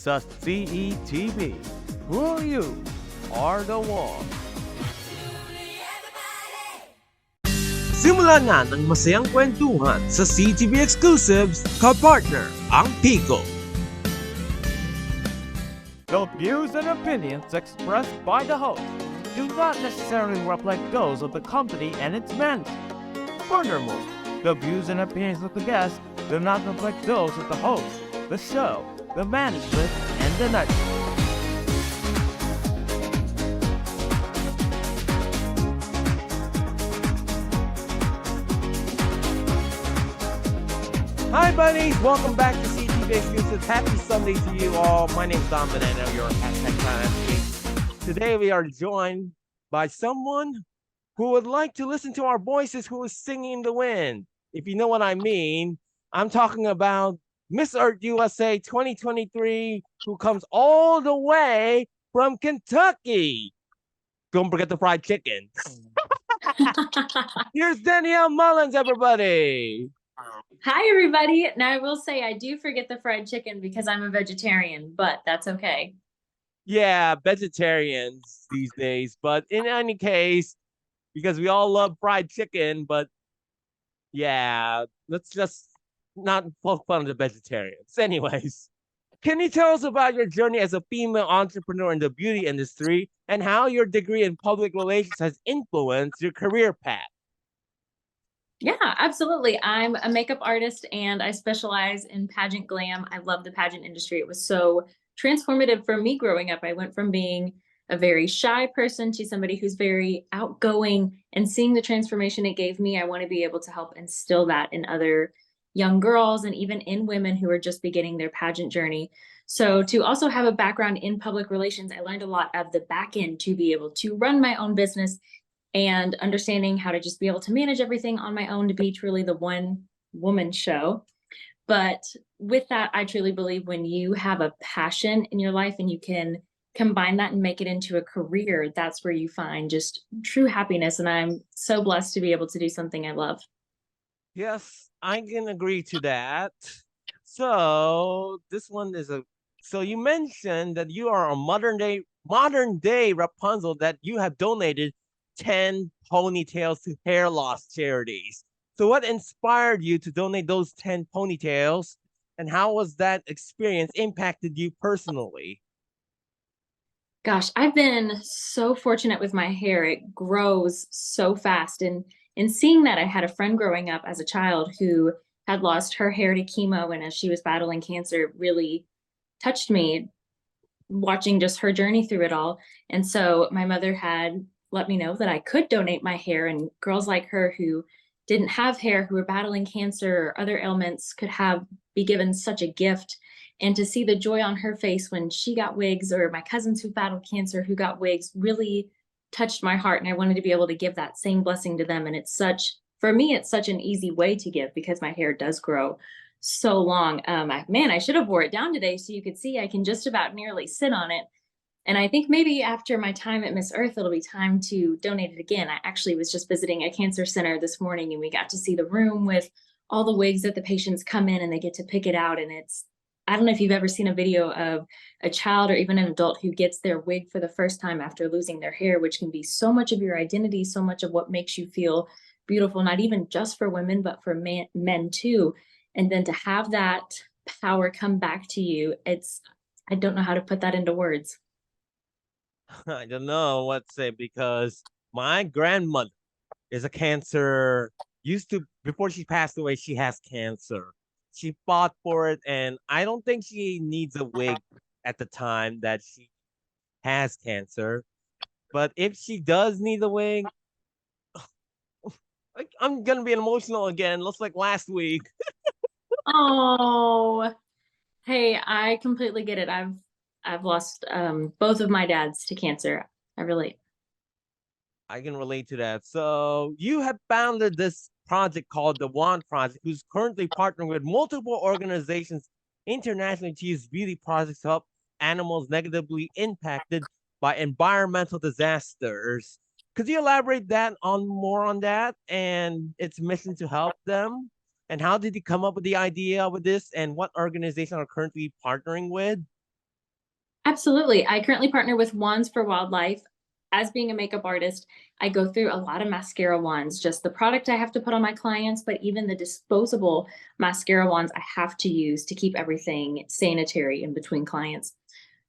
sa CETV. Who you are the one. Simulan na ng masayang kwentuhan sa CETV Exclusives, ka-partner ang Pico. The views and opinions expressed by the host do not necessarily reflect those of the company and its management. Furthermore, the views and opinions of the guests do not reflect those of the host, the show, the management, and the network. Hi buddies, welcome back to CETV Exclusives. Happy Sunday to you all. My name is Dom and I'm your #. Today we are joined by someone who would like to listen to our voices who is singing in the wind. If you know what I mean, I'm talking about Miss Earth USA 2023, who comes all the way from Kentucky. Don't forget the fried chicken. Here's Danielle Mullins, everybody. Hi, everybody. Now, I will say I do forget the fried chicken because I'm a vegetarian, but that's okay. Yeah, vegetarians these days. But in any case, because we all love fried chicken, but yeah, let's just not poke fun of the vegetarians. Anyways, can you tell us about your journey as a female entrepreneur in the beauty industry and how your degree in public relations has influenced your career path? Yeah, absolutely. I'm a makeup artist and I specialize in pageant glam. I love the pageant industry. It was so transformative for me growing up. I went from being a very shy person to somebody who's very outgoing, and seeing the transformation it gave me, I want to be able to help instill that in other young girls and even in women who are just beginning their pageant journey. So to also have a background in public relations, I learned a lot of the back end to be able to run my own business and understanding how to just be able to manage everything on my own to be truly the one woman show. But with that, I truly believe when you have a passion in your life and you can combine that and make it into a career, that's where you find just true happiness. And I'm so blessed to be able to do something I love. Yes, I can agree to that. So this one is a so you mentioned that you are a modern day Rapunzel, that you have donated 10 ponytails to hair loss charities. So what inspired you to donate those 10 ponytails, and how was that experience impacted you personally? Gosh, I've been so fortunate with my hair. It grows so fast. And in seeing that, I had a friend growing up as a child who had lost her hair to chemo. And as she was battling cancer, it really touched me watching just her journey through it all. And so my mother had let me know that I could donate my hair, and girls like her who didn't have hair, who were battling cancer or other ailments, could have be given such a gift. And to see the joy on her face when she got wigs, or my cousins who battled cancer who got wigs, really touched my heart. And I wanted to be able to give that same blessing to them. And it's such, for me, it's such an easy way to give because my hair does grow so long. I should have wore it down today so you could see I can just about nearly sit on it. And I think maybe after my time at Miss Earth, it'll be time to donate it again. I actually was just visiting a cancer center this morning and we got to see the room with all the wigs that the patients come in and they get to pick it out. And I don't know if you've ever seen a video of a child or even an adult who gets their wig for the first time after losing their hair, which can be so much of your identity, so much of what makes you feel beautiful, not even just for women, but for men too. And then to have that power come back to you, I don't know how to put that into words. I don't know what to say, because my grandmother is a cancer, used to, before she passed away, she has cancer. She fought for it, and I don't think she needs a wig at the time that she has cancer. But if she does need a wig, I'm gonna be emotional again, just like last week. Oh, hey, I completely get it. I've lost both of my dads to cancer. I relate. I can relate to that. So you have founded this project called the Want Project, who's currently partnering with multiple organizations internationally to use beauty projects to help animals negatively impacted by environmental disasters. Could you elaborate that on more on that and its mission to help them? And how did you come up with the idea with this, and what organization are currently partnering with? Absolutely. I currently partner with Wands for Wildlife. As being a makeup artist, I go through a lot of mascara wands, just the product I have to put on my clients, but even the disposable mascara wands I have to use to keep everything sanitary in between clients.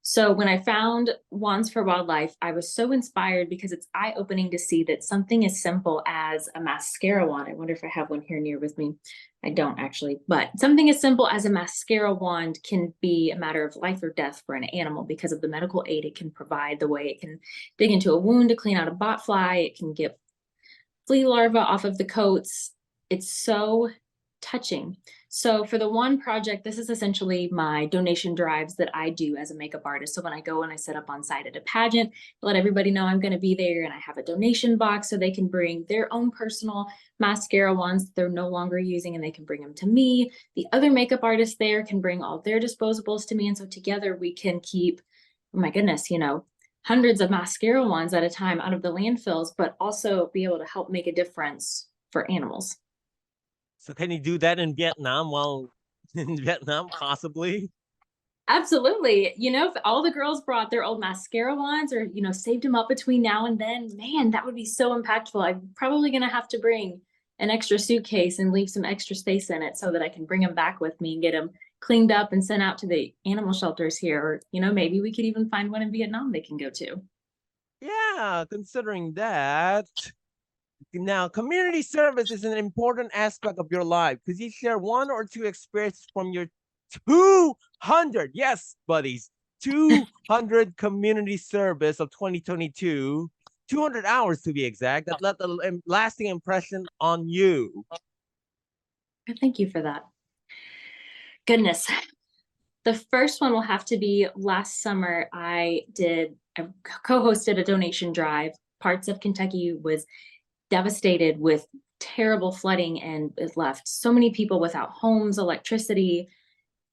So when I found Wands for Wildlife, I was so inspired because it's eye-opening to see that something as simple as a mascara wand, I wonder if I have one here near with me. I don't actually, but something as simple as a mascara wand can be a matter of life or death for an animal because of the medical aid it can provide, the way it can dig into a wound to clean out a bot fly, it can get flea larvae off of the coats. It's so touching. So for the one project, this is essentially my donation drives that I do as a makeup artist. So when I go and I set up on site at a pageant, let everybody know I'm going to be there, and I have a donation box so they can bring their own personal mascara ones that they're no longer using, and they can bring them to me. The other makeup artists there can bring all their disposables to me. And so together we can keep, oh my goodness, hundreds of mascara wands at a time out of the landfills, but also be able to help make a difference for animals. So can you do that in Vietnam? Well, in Vietnam, possibly. Absolutely. If all the girls brought their old mascara wands or, saved them up between now and then, man, that would be so impactful. I'm probably going to have to bring an extra suitcase and leave some extra space in it so that I can bring them back with me and get them cleaned up and sent out to the animal shelters here. Or, maybe we could even find one in Vietnam they can go to. Yeah, considering that. Now, community service is an important aspect of your life. Could you share one or two experiences from your 200, yes, buddies, 200 community service of 2022, 200 hours to be exact, that left a lasting impression on you? Thank you for that. Goodness. The first one will have to be last summer. I co-hosted a donation drive. Parts of Kentucky was devastated with terrible flooding, and it left so many people without homes, electricity,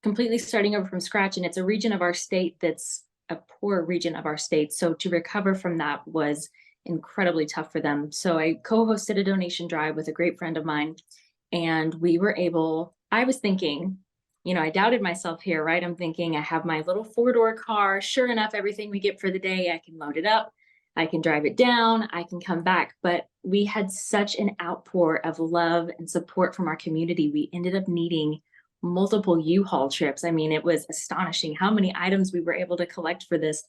completely starting over from scratch. And it's a region of our state that's a poor region of our state. So to recover from that was incredibly tough for them. So I co-hosted a donation drive with a great friend of mine, and I was thinking, I doubted myself here, right? I'm thinking I have my little 4-door car. Sure enough, everything we get for the day, I can load it up, I can drive it down, I can come back. But we had such an outpour of love and support from our community. We ended up needing multiple U-Haul trips. I mean, it was astonishing how many items we were able to collect for this.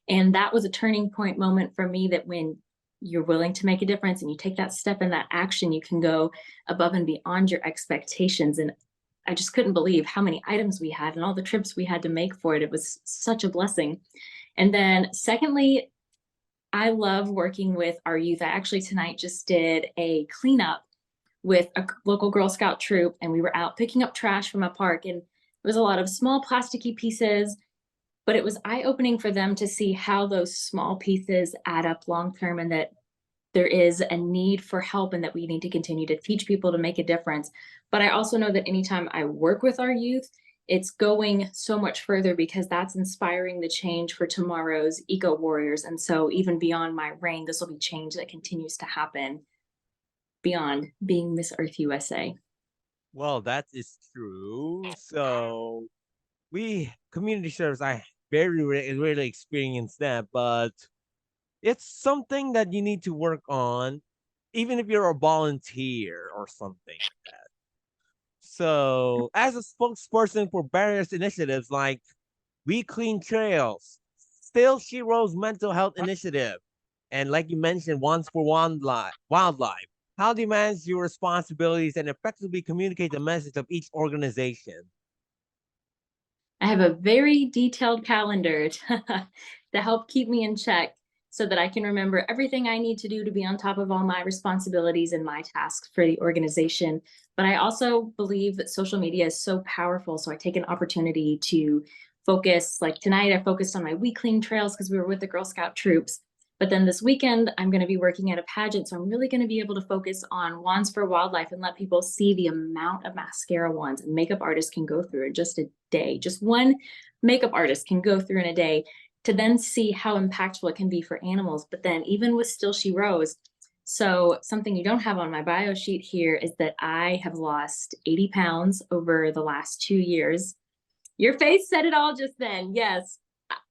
And that was a turning point moment for me, that when you're willing to make a difference and you take that step and that action, you can go above and beyond your expectations. And I just couldn't believe how many items we had and all the trips we had to make for it. It was such a blessing. And then secondly, I love working with our youth. I actually tonight just did a cleanup with a local Girl Scout troop, and we were out picking up trash from a park, and it was a lot of small plasticky pieces, but it was eye-opening for them to see how those small pieces add up long-term, and that there is a need for help and that we need to continue to teach people to make a difference. But I also know that anytime I work with our youth, it's going so much further, because that's inspiring the change for tomorrow's eco warriors. And so even beyond my reign, this will be change that continues to happen beyond being Miss Earth USA. Well, that is true. So community service, I very really experienced that, but it's something that you need to work on, even if you're a volunteer or something like that. So, as a spokesperson for various initiatives like We Clean Trails, Still Shero's mental health initiative, and like you mentioned, Once for Wildlife, how do you manage your responsibilities and effectively communicate the message of each organization? I have a very detailed calendar to help keep me in check so that I can remember everything I need to do to be on top of all my responsibilities and my tasks for the organization. But I also believe that social media is so powerful. So I take an opportunity to focus, like tonight, I focused on my We Clean Trails because we were with the Girl Scout troops. But then this weekend, I'm going to be working at a pageant. So I'm really going to be able to focus on Wands for Wildlife and let people see the amount of mascara wands and makeup artists can go through in just a day. Just one makeup artist can go through in a day, to then see how impactful it can be for animals. But then even with Still She Rose, so something you don't have on my bio sheet here is that I have lost 80 pounds over the last 2 years. Your face said it all just then. Yes.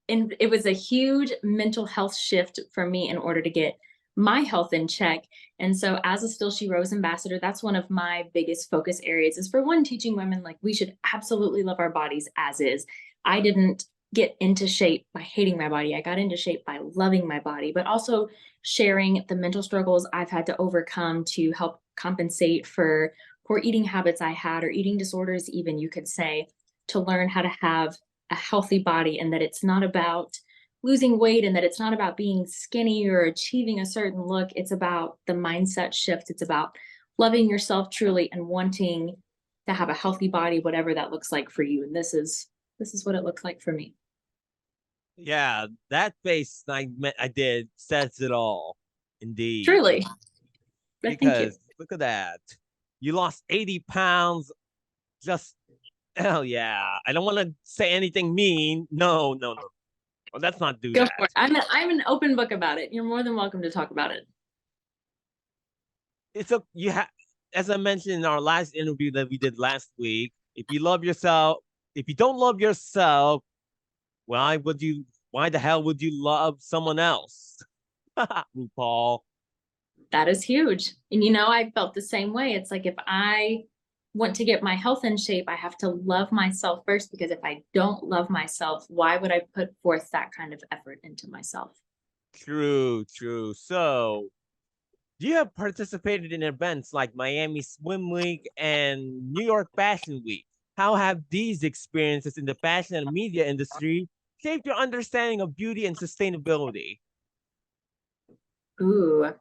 and it was a huge mental health shift for me in order to get my health in check. And so as a Still She Rose ambassador, that's one of my biggest focus areas is, for one, teaching women like we should absolutely love our bodies as is. I didn't get into shape by hating my body. I got into shape by loving my body, but also sharing the mental struggles I've had to overcome to help compensate for poor eating habits I had, or eating disorders, even you could say, to learn how to have a healthy body, and that it's not about losing weight, and that it's not about being skinny or achieving a certain look. It's about the mindset shift. It's about loving yourself truly and wanting to have a healthy body, whatever that looks like for you. And this is what it looks like for me. Yeah, that face I did says it all, indeed. Truly. But thank you. Because look at that. You lost 80 pounds. Just, hell yeah. I don't want to say anything mean. No, no, no. Well, let's not do Go that. for it. I'm an open book about it. You're more than welcome to talk about it. It's a, you have, as I mentioned in our last interview that we did last week, if you love yourself, if you don't love yourself, why the hell would you love someone else? RuPaul. That is huge. And I felt the same way. It's like, if I want to get my health in shape, I have to love myself first, because if I don't love myself, why would I put forth that kind of effort into myself? True, true. So, you have participated in events like Miami Swim Week and New York Fashion Week. How have these experiences in the fashion and media industry shaped your understanding of beauty and sustainability? Ooh,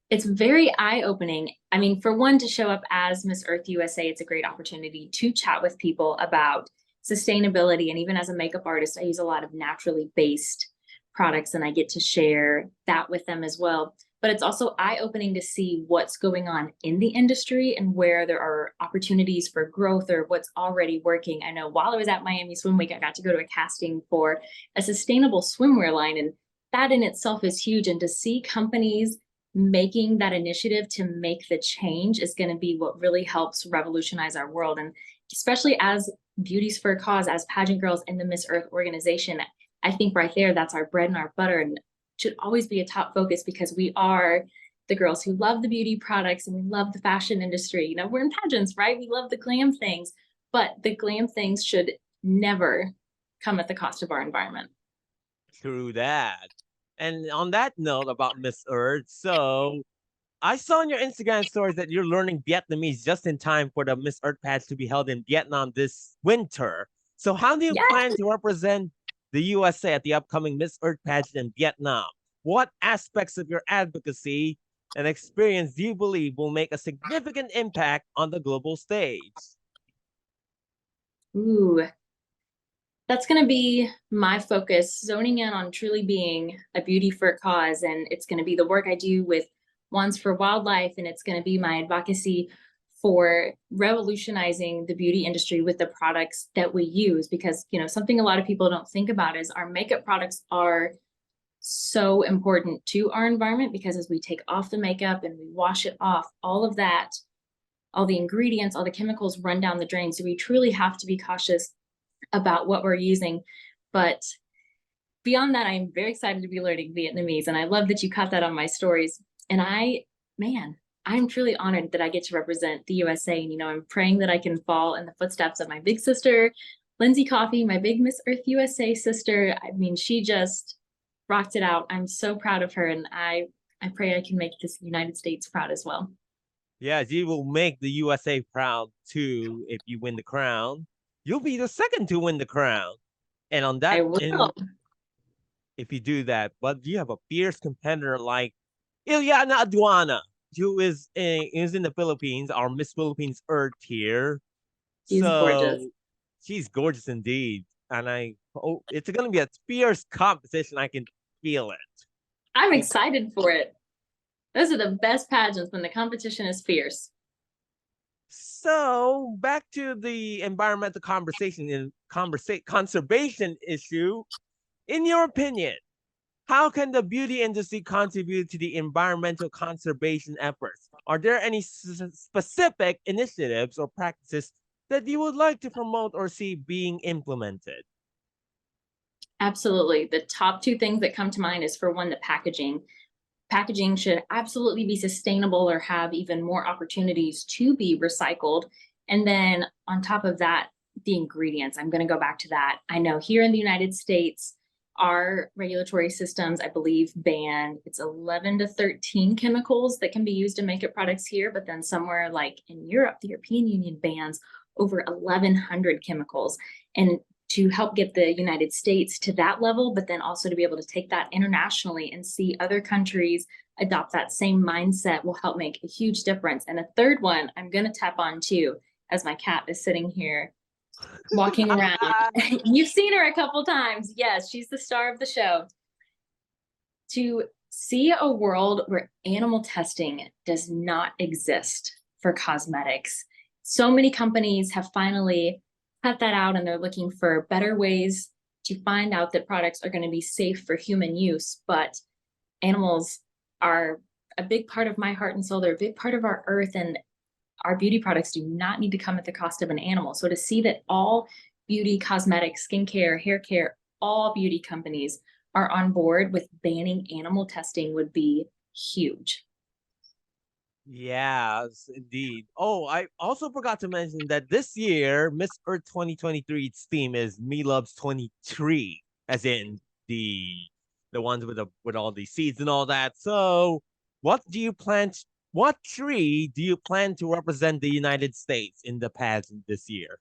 it's very eye-opening. I mean, for one, to show up as Miss Earth USA, it's a great opportunity to chat with people about sustainability. And even as a makeup artist, I use a lot of naturally based products, and I get to share that with them as well. But it's also eye-opening to see what's going on in the industry and where there are opportunities for growth, or what's already working. I know while I was at Miami Swim Week, I got to go to a casting for a sustainable swimwear line, and that in itself is huge. And to see companies making that initiative to make the change is going to be what really helps revolutionize our world. And especially as Beauties for a Cause, as pageant girls in the Miss Earth organization, I think right there, that's our bread and our butter, and should always be a top focus, because we are the girls who love the beauty products and we love the fashion industry. We're in pageants, right? We love the glam things, but the glam things should never come at the cost of our environment. True that. And on that note about Miss Earth, so I saw on your Instagram stories that you're learning Vietnamese just in time for the Miss Earth patch to be held in Vietnam this winter. So how do you plan Yes. to represent the USA at the upcoming Miss Earth pageant in Vietnam? What aspects of your advocacy and experience do you believe will make a significant impact on the global stage? Ooh, that's going to be my focus, zoning in on truly being a beauty for a cause. And it's going to be the work I do with Wands for Wildlife. And it's going to be my advocacy for revolutionizing the beauty industry with the products that we use. Because, something a lot of people don't think about is our makeup products are so important to our environment, because as we take off the makeup and we wash it off, all of that, all the ingredients, all the chemicals run down the drain. So we truly have to be cautious about what we're using. But beyond that, I'm very excited to be learning Vietnamese. And I love that you caught that on my stories. And I'm truly honored that I get to represent the USA. And, I'm praying that I can fall in the footsteps of my big sister, Lindsay Coffey, my big Miss Earth USA sister. I mean, she just rocked it out. I'm so proud of her. And I pray I can make this United States proud as well. Yes, you will make the USA proud too if you win the crown. You'll be the second to win the crown. And on I that, will. if you do that, but you have a fierce competitor like Ilyana Aduana, who is in the Philippines, our Miss Philippines Earth here. She's gorgeous. So she's gorgeous indeed. And it's going to be a fierce competition. I can feel it. I'm excited for it. Those are the best pageants, when the competition is fierce. So back to the environmental conservation issue. In your opinion, how can the beauty industry contribute to the environmental conservation efforts? Are there any specific initiatives or practices that you would like to promote or see being implemented? Absolutely. The top two things that come to mind is, for one, the packaging. Packaging should absolutely be sustainable or have even more opportunities to be recycled. And then on top of that, the ingredients. I'm going to go back to that. I know here in the United States, our regulatory systems, I believe, ban it's 11 to 13 chemicals that can be used in makeup products here. But then somewhere like in Europe, the European Union bans over 1,100 chemicals. And to help get the United States to that level, but then also to be able to take that internationally and see other countries adopt that same mindset will help make a huge difference. And a third one I'm going to tap on too, as my cat is sitting here walking around. You've seen her a couple times. Yes, she's the star of the show. To see a world where animal testing does not exist for cosmetics. So many companies have finally cut that out, and they're looking for better ways to find out that products are going to be safe for human use. But animals are a big part of my heart and soul. They're a big part of our earth, and our beauty products do not need to come at the cost of an animal. So to see that all beauty, cosmetic, skincare, hair care, all beauty companies are on board with banning animal testing would be huge. Yes, indeed. Oh, I also forgot to mention that this year, Miss Earth 2023's theme is Me Loves 23, as in the ones with all the seeds and all that. So, what do you plan? What tree do you plan to represent the United States in the pageant this year?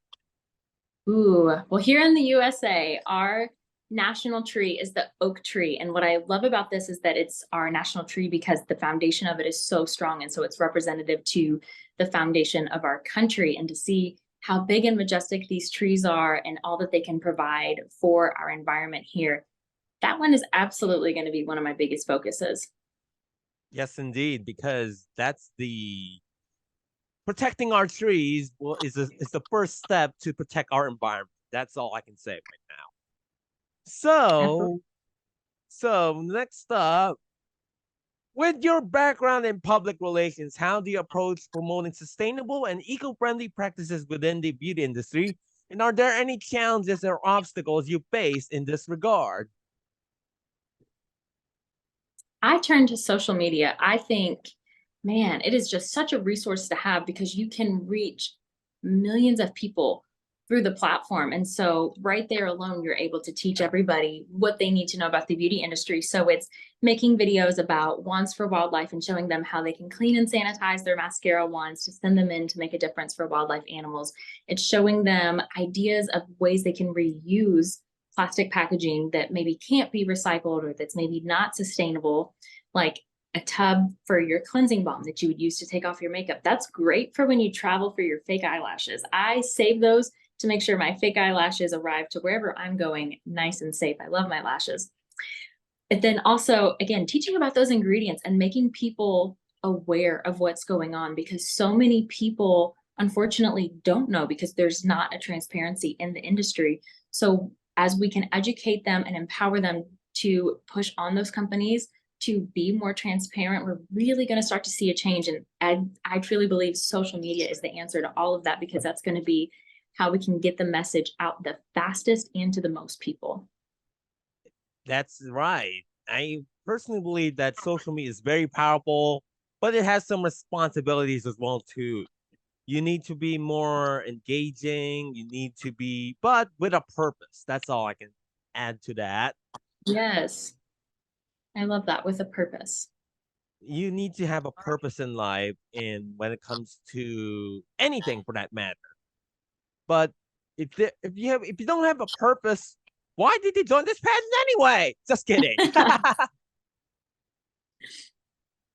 Ooh, well, here in the USA, our national tree is the oak tree. And what I love about this is that it's our national tree because the foundation of it is so strong. And so it's representative to the foundation of our country. And to see how big and majestic these trees are and all that they can provide for our environment here, that one is absolutely going to be one of my biggest focuses. Yes, indeed, because that's the protecting our trees is the first step to protect our environment. That's all I can say right now. Absolutely. So next up, with your background in public relations, how do you approach promoting sustainable and eco-friendly practices within the beauty industry? And are there any challenges or obstacles you face in this regard? I turn to social media. I think, man, it is just such a resource to have because you can reach millions of people through the platform. And so, right there alone, you're able to teach everybody what they need to know about the beauty industry. So, it's making videos about wands for wildlife and showing them how they can clean and sanitize their mascara wands to send them in to make a difference for wildlife animals. It's showing them ideas of ways they can reuse plastic packaging that maybe can't be recycled or that's maybe not sustainable, like a tub for your cleansing balm that you would use to take off your makeup. That's great for when you travel for your fake eyelashes. I save those to make sure my fake eyelashes arrive to wherever I'm going nice and safe. I love my lashes. But then also, again, teaching about those ingredients and making people aware of what's going on, because so many people unfortunately don't know because there's not a transparency in the industry. So as we can educate them and empower them to push on those companies to be more transparent, we're really going to start to see a change. And I truly believe social media is the answer to all of that, because that's going to be how we can get the message out the fastest and to the most people. That's right. I personally believe that social media is very powerful, but it has some responsibilities as well too. You need to be more engaging. You need to be, but with a purpose. That's all I can add to that. Yes, I love that, with a purpose. You need to have a purpose in life, and when it comes to anything for that matter. But if you don't have a purpose, why did you join this pageant anyway? Just kidding.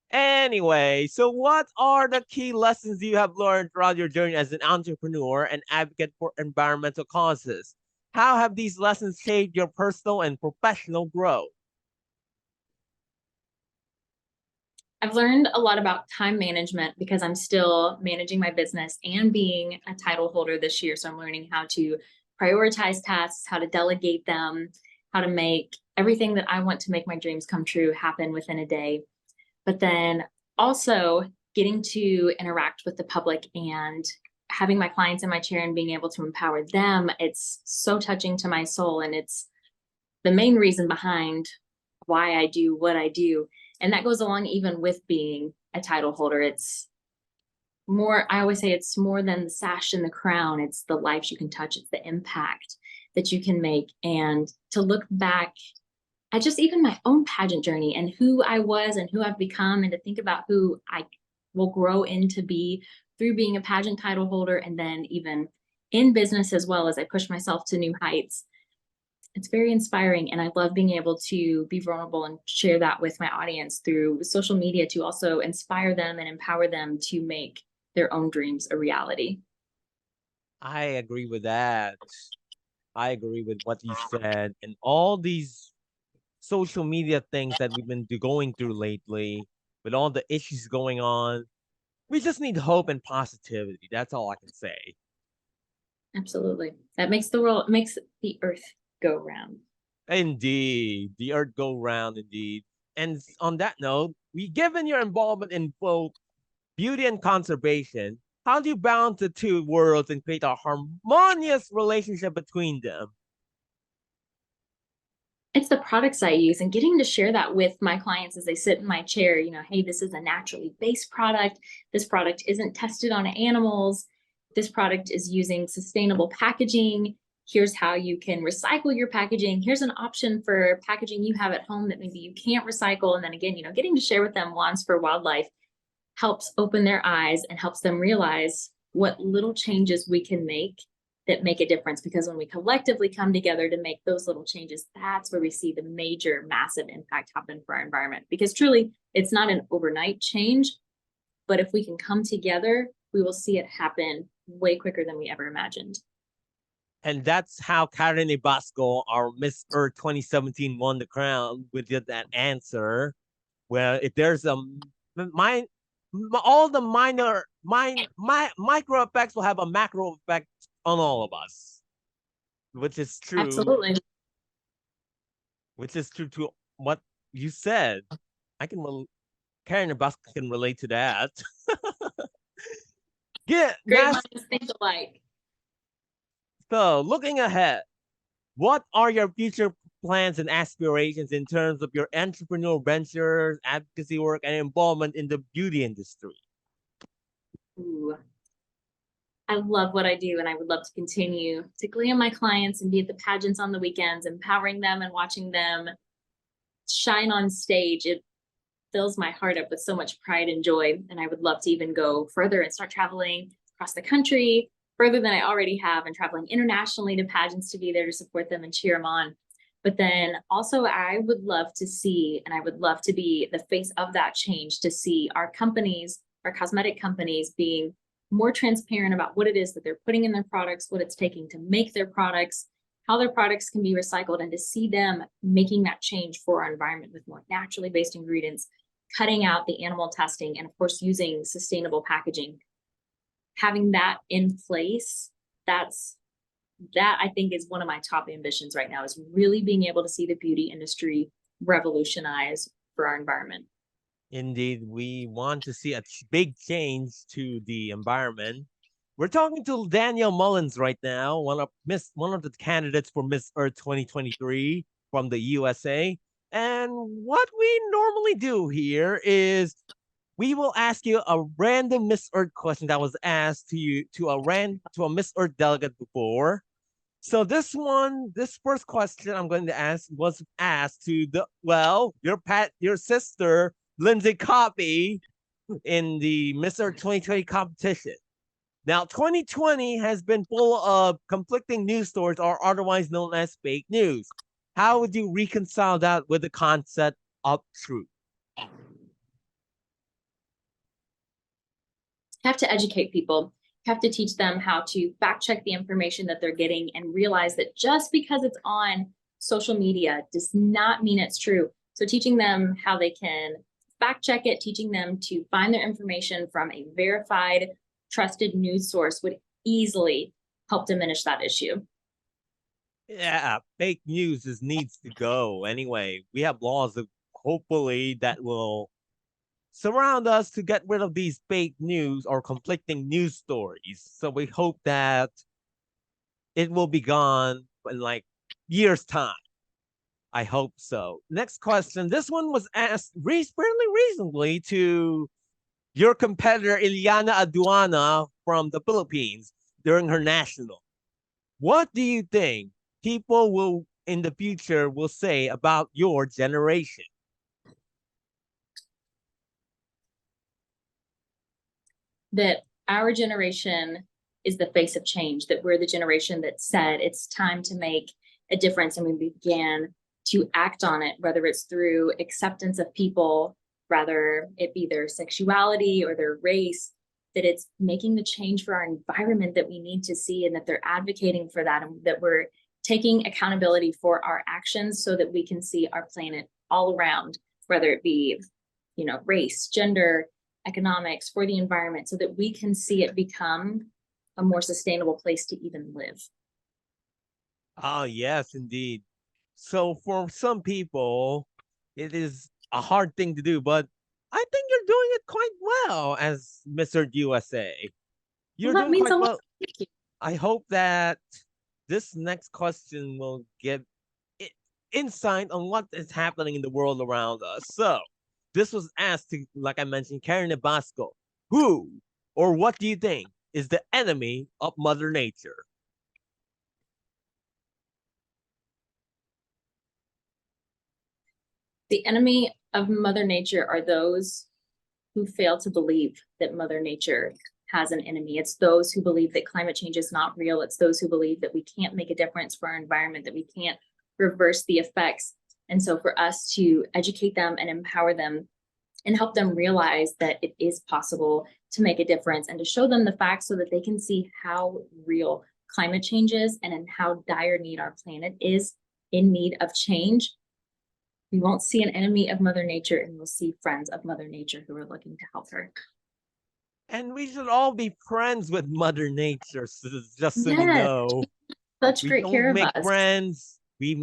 Anyway, so what are the key lessons you have learned throughout your journey as an entrepreneur and advocate for environmental causes? How have these lessons shaped your personal and professional growth? I've learned a lot about time management because I'm still managing my business and being a title holder this year. So I'm learning how to prioritize tasks, how to delegate them, how to make everything that I want to make my dreams come true happen within a day. But then also getting to interact with the public and having my clients in my chair and being able to empower them. It's so touching to my soul. And it's the main reason behind why I do what I do. And that goes along even with being a title holder. It's more, I always say it's more than the sash and the crown. It's the lives you can touch. It's the impact that you can make. And to look back at just even my own pageant journey and who I was and who I've become, and to think about who I will grow into be through being a pageant title holder, and then even in business as well as I push myself to new heights. It's very inspiring, and I love being able to be vulnerable and share that with my audience through social media to also inspire them and empower them to make their own dreams a reality. I agree with that. I agree with what you said. And all these social media things that we've been going through lately, with all the issues going on, we just need hope and positivity. That's all I can say. Absolutely. That makes the world, makes the earth go round. Indeed, the earth go round indeed. And on that note, given your involvement in both beauty and conservation, how do you balance the two worlds and create a harmonious relationship between them? It's the products I use and getting to share that with my clients as they sit in my chair. You know, hey, this is a naturally based product. This product isn't tested on animals. This product is using sustainable packaging. Here's how you can recycle your packaging. Here's an option for packaging you have at home that maybe you can't recycle. And then again, you know, getting to share with them Wands for Wildlife helps open their eyes and helps them realize what little changes we can make that make a difference. Because when we collectively come together to make those little changes, that's where we see the major, massive impact happen for our environment. Because truly, it's not an overnight change, but if we can come together, we will see it happen way quicker than we ever imagined. And that's how Karen Ibasco, our Miss Earth 2017, won the crown with that answer. Where if there's a all the micro effects will have a macro effect on all of us, which is true. Absolutely. Which is true to what you said. Karen Ibasco can relate to that. Great minds think alike. So, looking ahead, what are your future plans and aspirations in terms of your entrepreneurial ventures, advocacy work, and involvement in the beauty industry? Ooh, I love what I do, and I would love to continue to glam my clients and be at the pageants on the weekends, empowering them and watching them shine on stage. It fills my heart up with so much pride and joy. And I would love to even go further and start traveling across the country, further than I already have, and traveling internationally to pageants to be there to support them and cheer them on. But then also, I would love to see, and I would love to be the face of that change, to see our companies, our cosmetic companies, being more transparent about what it is that they're putting in their products, what it's taking to make their products, how their products can be recycled, and to see them making that change for our environment with more naturally based ingredients, cutting out the animal testing, and of course, using sustainable packaging. Having that in place, that I think is one of my top ambitions right now, is really being able to see the beauty industry revolutionize for our environment. Indeed, we want to see a big change to the environment. We're talking to Danielle Mullins right now, one of the candidates for Miss Earth 2023 from the USA. And what we normally do here is we will ask you a random Miss Earth question that was asked to a Miss Earth delegate before. So this first question I'm going to ask was asked to your sister Lindsay Copy in the Miss Earth 2020 competition. Now, 2020 has been full of conflicting news stories, or otherwise known as fake news. How would you reconcile that with the concept of truth? You have to educate people. You have to teach them how to fact check the information that they're getting and realize that just because it's on social media does not mean it's true. So teaching them how they can fact check it, teaching them to find their information from a verified, trusted news source would easily help diminish that issue. Yeah, fake news needs to go. Anyway, we have laws that hopefully that will surround us to get rid of these fake news or conflicting news stories. So we hope that it will be gone in like years' time. I hope so. Next question. This one was asked fairly recently to your competitor, Iliana Aduana from the Philippines during her national. What do you think people will in the future will say about your generation? That our generation is the face of change, that we're the generation that said it's time to make a difference, and we began to act on it, whether it's through acceptance of people, rather it be their sexuality or their race, that it's making the change for our environment that we need to see, and that they're advocating for that, and that we're taking accountability for our actions so that we can see our planet all around, whether it be, race, gender, economics, for the environment, so that we can see it become a more sustainable place to even live. Oh, yes, indeed. So for some people, it is a hard thing to do, but I think you're doing it quite well as Mr. USA. Well, You're that doing means quite a lot. well. Thank you. I hope that this next question will give insight on what is happening in the world around us. So, this was asked to, like I mentioned, Karen Nabasco. Who or what do you think is the enemy of Mother Nature? The enemy of Mother Nature are those who fail to believe that Mother Nature has an enemy. It's those who believe that climate change is not real. It's those who believe that we can't make a difference for our environment, that we can't reverse the effects. And so for us to educate them and empower them and help them realize that it is possible to make a difference, and to show them the facts so that they can see how real climate change is and in how dire need our planet is in need of change, we won't see an enemy of Mother Nature, and we'll see friends of Mother Nature who are looking to help her. And we should all be friends with Mother Nature, just so you Yes, know. such We great don't care of make us. friends. We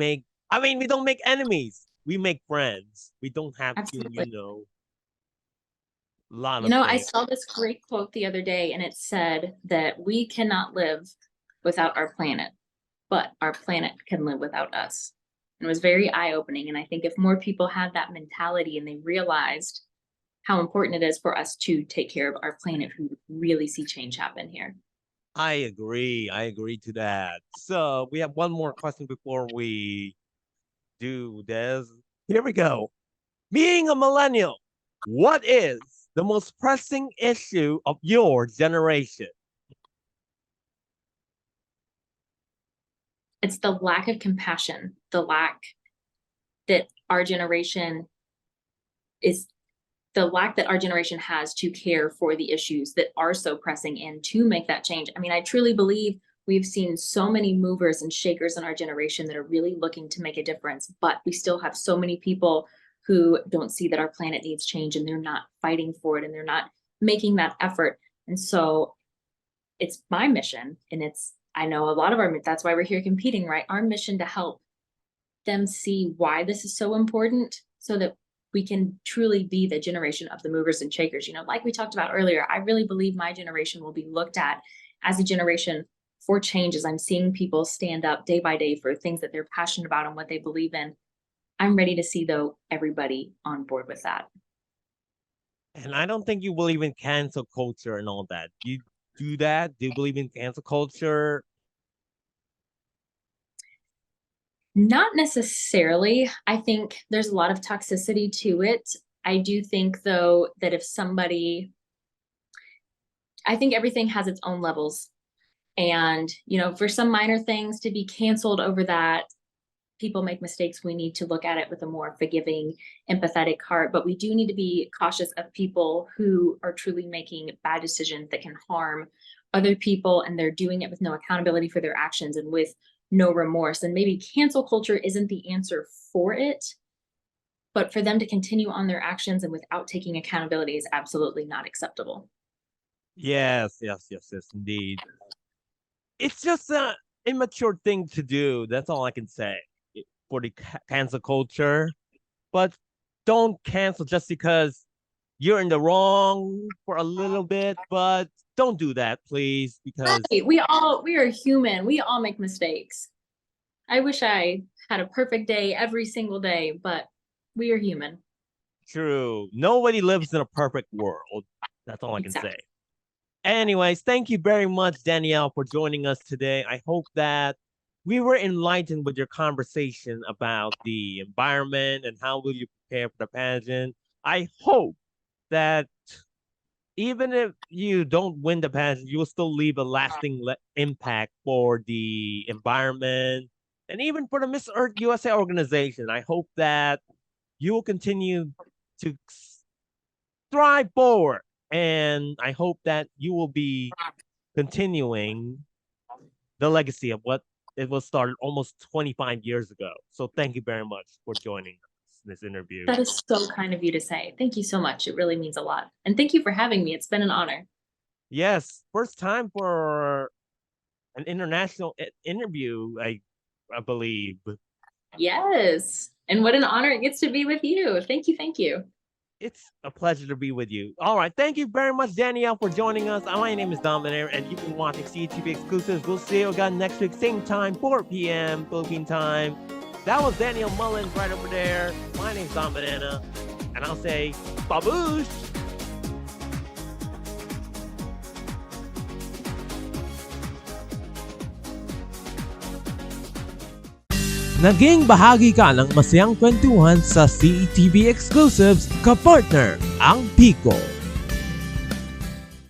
don't make enemies. We make friends. We don't have to, Absolutely. a lot of I things. saw this great quote the other day, and it said that we cannot live without our planet, but our planet can live without us. And it was very eye-opening. And I think if more people had that mentality and they realized how important it is for us to take care of our planet, we would really see change happen here. I agree. I agree to that. So we have one more question before we do this. Here we go. Being a millennial, what is the most pressing issue of your generation? It's the lack of compassion, the lack that our generation is the lack that our generation has to care for the issues that are so pressing and to make that change. I mean, I truly believe we've seen so many movers and shakers in our generation that are really looking to make a difference, but we still have so many people who don't see that our planet needs change, and they're not fighting for it, and they're not making that effort. And so it's my mission, and I know a lot of that's why we're here competing, right? Our mission to help them see why this is so important, so that we can truly be the generation of the movers and shakers. Like we talked about earlier, I really believe my generation will be looked at as a generation for change, as I'm seeing people stand up day by day for things that they're passionate about and what they believe in. I'm ready to see, though, everybody on board with that. And I don't think you believe in cancel culture and all that. You do that? Do you believe in cancel culture? Not necessarily. I think there's a lot of toxicity to it. I do think, though, that I think everything has its own levels. And, for some minor things to be canceled over that, people make mistakes. We need to look at it with a more forgiving, empathetic heart. But we do need to be cautious of people who are truly making bad decisions that can harm other people, and they're doing it with no accountability for their actions and with no remorse. And maybe cancel culture isn't the answer for it, but for them to continue on their actions and without taking accountability is absolutely not acceptable. Yes, yes, yes, yes, indeed. It's just an immature thing to do. That's all I can say for the cancel culture. But don't cancel just because you're in the wrong for a little bit. But don't do that, please, because Right. We are human. We all make mistakes. I wish I had a perfect day every single day, but we are human. True. Nobody lives in a perfect world. That's all I can say. Exactly. Anyways, thank you very much, Danielle, for joining us today. I hope that we were enlightened with your conversation about the environment and how will you prepare for the pageant. I hope that even if you don't win the pageant, you will still leave a lasting impact for the environment and even for the Miss Earth USA organization. I hope that you will continue to strive forward. And I hope that you will be continuing the legacy of what it was started almost 25 years ago. So thank you very much for joining us in this interview. That is so kind of you to say. Thank you so much. It really means a lot. And thank you for having me. It's been an honor. Yes, first time for an international interview, I believe. Yes. And what an honor it gets to be with you. Thank you. Thank you. It's a pleasure to be with you. All right. Thank you very much, Danielle, for joining us. My name is Dominic, and you've been watching CETV Exclusives. We'll see you again next week, same time, 4 p.m. Philippine time. That was Danielle Mullins right over there. My name's Dominic, and I'll say, baboosh! Naging bahagi ka ng masayang kwentuhan sa CETV Exclusives, ka-partner ang Pico.